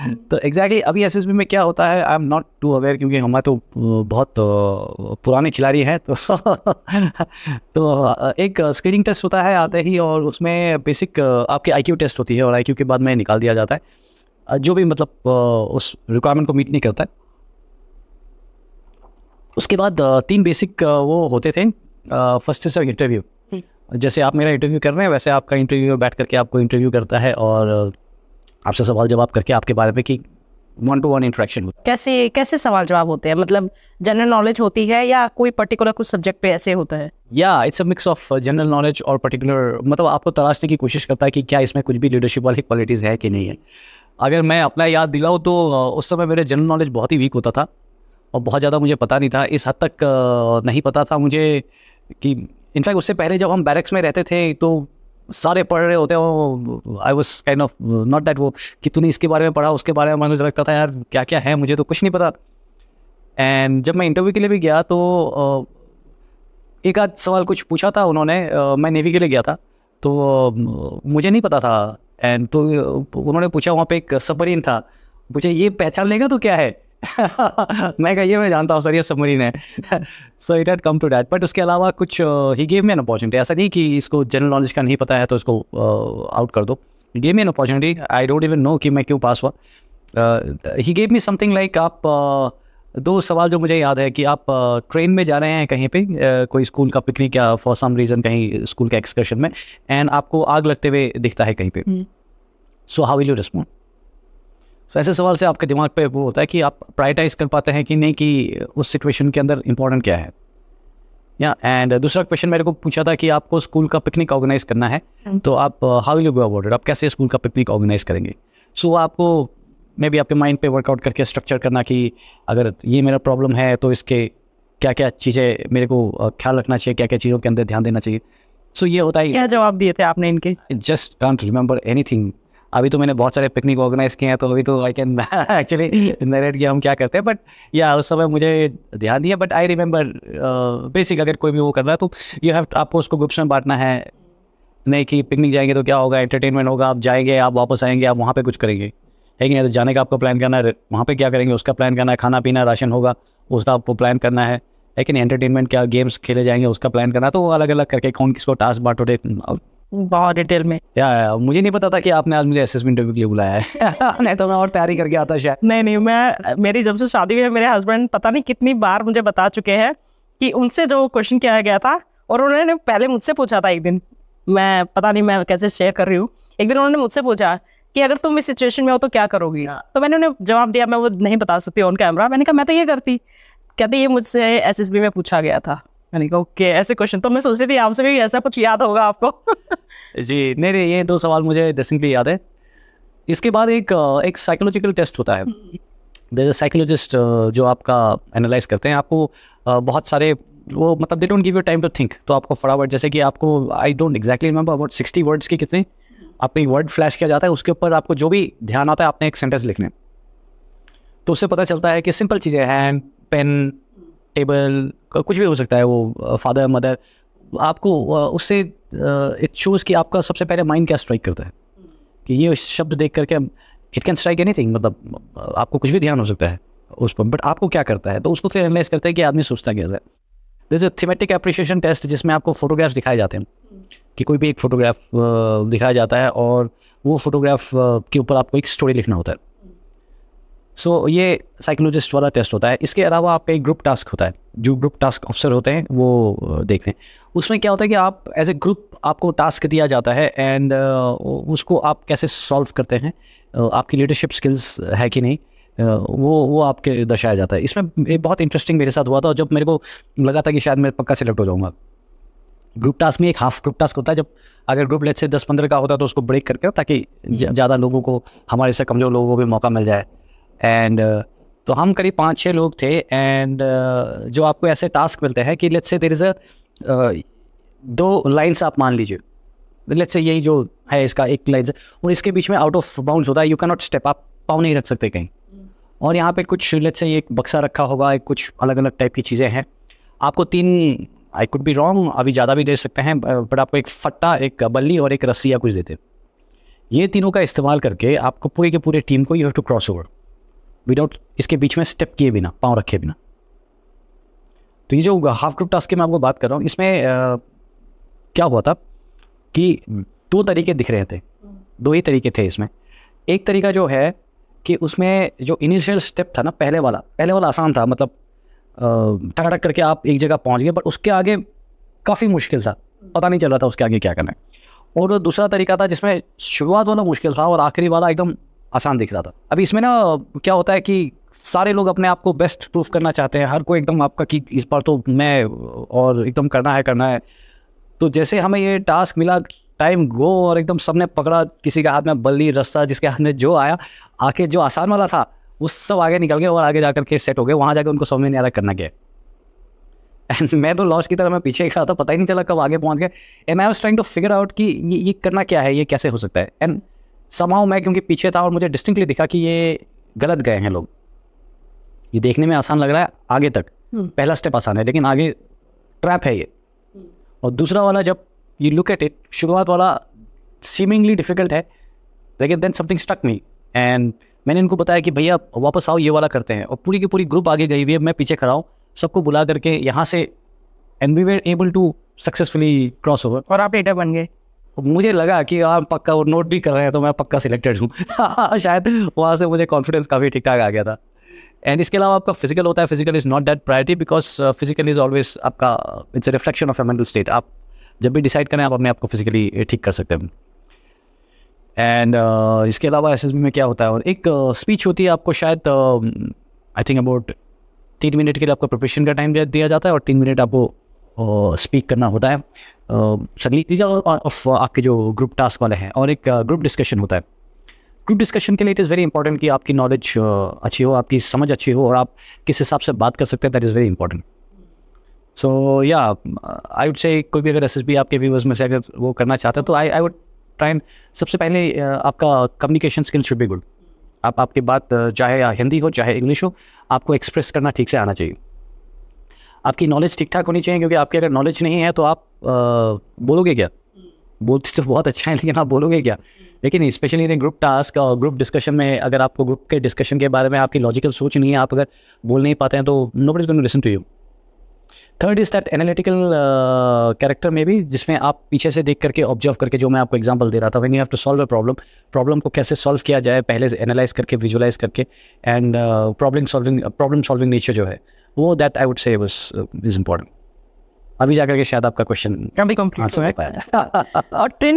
तो एग्जैक्टली अभी एसएसबी में क्या होता है, I am not too aware, क्योंकि हमारे तो बहुत पुराने खिलाड़ी हैं तो तो एक स्क्रीनिंग टेस्ट होता है आते ही, और उसमें बेसिक आपकी आईक्यू टेस्ट होती है, और आईक्यू के बाद में निकाल दिया जाता है जो भी मतलब उस रिक्वायरमेंट को मीट नहीं करता है। उसके बाद 3 बेसिक वो होते थे। First is interview. जैसे आप मेरा इंटरव्यू कर रहे हैं वैसे आपका इंटरव्यू बैठ करके आपको इंटरव्यू करता है, और आपसे सवाल जवाब करके आपके बारे में कि 1-to-1 इंटरेक्शन। कैसे कैसे सवाल जवाब होते हैं, मतलब जनरल नॉलेज होती है या कोई पर्टिकुलर कुछ सब्जेक्ट पे ऐसे होता है? या it's a mix of general knowledge और पर्टिकुलर, मतलब आपको तलाशने की कोशिश करता है कि क्या इसमें कुछ भी लीडरशिप वाली क्वालिटीज़ है कि नहीं है। अगर मैं अपना याद दिलाऊँ तो उस समय मेरे जनरल नॉलेज बहुत ही वीक होता था, और बहुत ज़्यादा मुझे पता नहीं था। इस हद तक नहीं पता था मुझे कि इनफैक्ट उससे पहले जब हम बैरक्स में रहते थे तो सारे पढ़ रहे होते हो, I was kind of not that वो कि तूने इसके बारे में पढ़ा उसके बारे में, मुझे लगता था यार क्या क्या है, मुझे तो कुछ नहीं पता। एंड जब मैं इंटरव्यू के लिए भी गया तो एक आध सवाल कुछ पूछा था उन्होंने, मैं नेवी के लिए गया था तो मुझे नहीं पता था। एंड तो उन्होंने पूछा, वहाँ पे एक सबमरीन था, पूछा ये पहचान लेगा तो क्या है मैं कहा ये मैं जानता हूँ सर, ये सबमरीन है so it had come to that. But उसके अलावा कुछ ही गेव मी एन अपॉर्चुनिटी। ऐसा नहीं कि इसको जनरल नॉलेज का नहीं पता है तो इसको आउट कर दो। ही gave me an opportunity, I don't even know कि मैं क्यों पास हुआ। ही गेव मी समथिंग लाइक, आप 2 सवाल जो मुझे याद है कि आप ट्रेन में जा रहे हैं कहीं पे, कोई स्कूल का पिकनिक या फॉर सम रीज़न कहीं स्कूल के एक्सकर्शन में, एंड आपको आग लगते हुए दिखता है कहीं पे, so how will you respond. तो ऐसे सवाल से आपके दिमाग पे वो होता है कि आप प्रायोरिटाइज कर पाते हैं कि नहीं कि उस सिचुएशन के अंदर इंपॉर्टेंट क्या है। या एंड दूसरा क्वेश्चन मेरे को पूछा था कि आपको स्कूल का पिकनिक ऑर्गेनाइज करना है, तो आप how will you go about it, आप कैसे स्कूल का पिकनिक ऑर्गेनाइज करेंगे। सो आपको मे बी आपके माइंड पे वर्कआउट करके स्ट्रक्चर करना कि अगर ये मेरा प्रॉब्लम है तो इसके क्या क्या चीज़ें मेरे को ख्याल रखना चाहिए, क्या क्या चीज़ों के अंदर ध्यान देना चाहिए। सो ये होता है। क्या जवाब दिए थे आपने इनके? Just can't remember anything. अभी तो मैंने बहुत सारे पिकनिक ऑर्गेनाइज किए हैं तो अभी तो आई कैन एक्चुअली नरेट किया हम क्या करते हैं, बट या उस समय मुझे ध्यान दिया। बट आई रिमेंबर बेसिक, अगर कोई भी वो कर रहा है तो यू हैव, आपको उसको ग्रुप्स में बांटना है। नहीं कि पिकनिक जाएंगे तो क्या होगा, एंटरटेनमेंट होगा, आप जाएंगे, आप वापस आएंगे, आप वहाँ पे कुछ करेंगे, है कि नहीं। तो जाने का आपको प्लान करना है, वहाँ पे क्या करेंगे उसका प्लान करना है, खाना पीना राशन होगा उसका आपको प्लान करना है कि नहीं। एंटरटेनमेंट क्या गेम्स खेले जाएंगे उसका प्लान करना। तो अलग अलग करके कौन किसको टास्क बांटोगे बहुत डिटेल में। या मुझे नहीं पता था कि आपने आज मुझे एसेसमेंट इंटरव्यू के लिए बुलाया है नहीं तो मैं और तैयारी करके आता शायद। नहीं, मेरी जब से शादी हुई है मेरे हस्बैंड पता नहीं कितनी बार मुझे बता चुके हैं कि उनसे जो क्वेश्चन किया गया था, और उन्होंने पहले मुझसे पूछा था एक दिन, मैं पता नहीं मैं कैसे शेयर कर रही हूँ, एक दिन उन्होंने मुझसे पूछा कि अगर तुम इस सिचुएशन में हो तो क्या करोगी। तो मैंने उन्हें जवाब दिया, मैं वो नहीं बता सकती ऑन कैमरा। मैंने कहा मैं तो ये करती। कहते ये मुझसे एसएसबी में पूछा गया था। मैंने कहा ओके, ऐसे क्वेश्चन। तो मैं सोच रही थी आपसे भी ऐसा कुछ याद होगा आपको जी नहीं, ये 2 सवाल मुझे डिस्टिंक्टली याद है। इसके बाद एक साइकोलॉजिकल टेस्ट होता है। देयर इज अ साइकोलॉजिस्ट जो आपका एनालाइज करते हैं। आपको बहुत सारे वो मतलब they don't give you time to think, तो आपको फटाफट, जैसे कि आपको I don't exactly remember about 60 words की कितने आपको एक वर्ड फ्लैश किया जाता है, उसके ऊपर आपको जो भी ध्यान आता है आपने एक सेंटेंस लिखने। तो उससे पता चलता है कि सिंपल चीज़ें, हैंड, पेन, टेबल, कुछ भी हो सकता है, वो फादर मदर, आपको उससे इट शोज़ कि आपका सबसे पहले माइंड क्या स्ट्राइक करता है। कि ये शब्द देख करके इट कैन स्ट्राइक एनीथिंग, मतलब आपको कुछ भी ध्यान हो सकता है उस पर, बट आपको क्या करता है। तो उसको फिर एनालाइज करते हैं कि आदमी सोचता कैसा है। This is thematic appreciation test, जिसमें आपको फोटोग्राफ्स दिखाए जाते हैं कि कोई भी एक फोटोग्राफ दिखाया जाता है और वो फोटोग्राफ के ऊपर आपको एक स्टोरी लिखना होता है। सो ये साइकोलॉजिस्ट वाला टेस्ट होता है। इसके अलावा आपका एक ग्रुप टास्क होता है, जो ग्रुप टास्क ऑफिसर होते हैं वो देखते हैं। उसमें क्या होता है कि आप एज ए ग्रुप आपको टास्क दिया जाता है एंड उसको आप कैसे सॉल्व करते हैं, आपकी लीडरशिप स्किल्स है कि नहीं, वो आपके दर्शाया जाता है। इसमें एक बहुत इंटरेस्टिंग मेरे साथ हुआ था, जब मेरे को लगा था कि शायद मैं पक्का सिलेक्ट हो जाऊँगा। ग्रुप टास्क में एक हाफ ग्रुप टास्क होता है, जब अगर ग्रुप लेट से 10-15 का होता है तो उसको ब्रेक करके, ताकि ज़्यादा लोगों को, हमारे से कमज़ोर लोगों को भी मौका मिल जाए। एंड तो हम करीब 5-6 लोग थे। एंड जो आपको ऐसे टास्क मिलते हैं कि let's say there is 2 lines आप मान लीजिए, लेट्स से यही जो है इसका एक लाइन और इसके बीच में आउट ऑफ बाउंड्स होता है, यू कैन नॉट स्टेप, आप पाँव नहीं रख सकते कहीं। और यहाँ पे कुछ लेट्स से एक बक्सा रखा होगा, एक कुछ अलग अलग टाइप की चीज़ें हैं। आपको 3, आई कुड बी रॉन्ग, अभी ज़्यादा भी दे सकते हैं, बट आपको एक फट्टा, एक बल्ली और एक रस्सी या कुछ देते। ये तीनों का इस्तेमाल करके आपको पूरे के पूरे टीम को you have to cross over without इसके बीच में स्टेप किए बिना, पाँव रखे बिना। तो ये जो हाफ ग्रुप टास्क की मैं आपको बात कर रहा हूँ, इसमें क्या हुआ था कि 2 तरीके दिख रहे थे, 2 ही तरीके थे इसमें। एक तरीका जो है कि उसमें जो इनिशियल स्टेप था ना, पहले वाला आसान था, मतलब टक करके आप एक जगह पहुंच गए, बट उसके आगे काफ़ी मुश्किल था, पता नहीं चल रहा था उसके आगे क्या करना है। और दूसरा तरीका था जिसमें शुरुआत वाला मुश्किल था और आखिरी वाला एकदम आसान दिख रहा था। अभी इसमें ना क्या होता है कि सारे लोग अपने आप को बेस्ट प्रूफ करना चाहते हैं, हर कोई एकदम आपका कि इस बार तो मैं और एकदम करना है। तो जैसे हमें ये टास्क मिला, टाइम गो, और एकदम सबने पकड़ा, किसी के हाथ में बल्ली, रस्सा, जिसके हाथ में जो आया, आके जो आसान वाला था वो सब आगे निकल गए और आगे जाकर के सेट हो गए। वहाँ जाकर उनको समझ में नहीं आ रहा करना क्या है। एंड मैं तो लॉस की तरह मैं पीछे खड़ा था, पता ही नहीं चला कब आगे पहुँच गए। And I was trying to figure out कि ये करना क्या है, ये कैसे हो सकता है। एंड समहाउ मैं क्योंकि पीछे था और मुझे डिस्टिंक्टली दिखा कि ये गलत गए हैं लोग। ये देखने में आसान लग रहा है आगे तक, पहला स्टेप आसान है, लेकिन आगे ट्रैप है ये। और दूसरा वाला जब यू लुक एट इट, शुरुआत वाला सीमिंगली डिफिकल्ट है, लेकिन then something stuck me and मैंने इनको बताया कि भैया वापस आओ, ये वाला करते हैं। और पूरी की पूरी ग्रुप आगे गई हुई है, मैं पीछे खड़ा हूँ, सबको बुला करके यहाँ से, and we were able to successfully cross over. और आप लीडर बन गए। मुझे लगा कि आप पक्का वो नोट भी कर रहे हैं तो मैं पक्का सिलेक्टेड हूँ। शायद वहाँ से मुझे कॉन्फिडेंस काफ़ी ठीक ठाक आ गया था। एंड इसके अलावा आपका फिजिकल होता है, physical is not that priority, because physical is always आपका, it's a reflection of a mental state. आप जब भी डिसाइड करें आप अपने आप को फिजिकली ठीक कर सकते हैं। एंड इसके अलावा एसएसबी में क्या होता है, और एक स्पीच होती है आपको, शायद आई थिंक अबाउट 3 मिनट के लिए आपको प्रिपरेशन का टाइम दिया जाता है और 3 मिनट आपको स्पीक करना होता है। ऑफ आपके जो ग्रुप टास्क वाले हैं, और एक ग्रुप डिस्कशन होता है। ग्रुप डिस्कशन के लिए इट इज़ वेरी इंपॉर्टेंट कि आपकी नॉलेज अच्छी हो, आपकी समझ अच्छी हो, और आप किस हिसाब से बात कर सकते हैं, दैट इज़ वेरी इंपॉर्टेंट। सो या आई वुड से कोई भी अगर एसएसबी आपके व्यूअर्स में से अगर वो करना चाहते हैं तो आई वुड ट्राई एंड सबसे पहले आपका communication skill should be good. आपकी बात चाहे हिंदी हो चाहे इंग्लिश हो, आपको एक्सप्रेस करना ठीक से आना चाहिए। आपकी नॉलेज ठीक ठाक होनी चाहिए, क्योंकि आपकी अगर नॉलेज नहीं है तो आप बोलोगे क्या? बोलते तो बहुत अच्छा है, लेकिन आप बोलोगे क्या? लेकिन स्पेशली इन ग्रुप टास्क और ग्रुप डिस्कशन में अगर आपको ग्रुप के डिस्कशन के बारे में आपकी लॉजिकल सोच नहीं है, आप अगर बोल नहीं पाते हैं, तो nobody is going to listen to you. Third is that analytical character में भी, जिसमें आप पीछे से देख करके, ऑब्जर्व करके, जो मैं आपको एग्जांपल दे रहा था, when you have to solve a problem को कैसे सॉल्व किया जाए, पहले से एनालाइज करके, विजुलाइज करके, एंड प्रॉब्लम सॉल्विंग नेचर जो है वो, that I would say is important. अभी जाकर के शायद आपका क्वेश्चन कभी कंप्लीट आंसर हो पाया। और ट्रेनिंग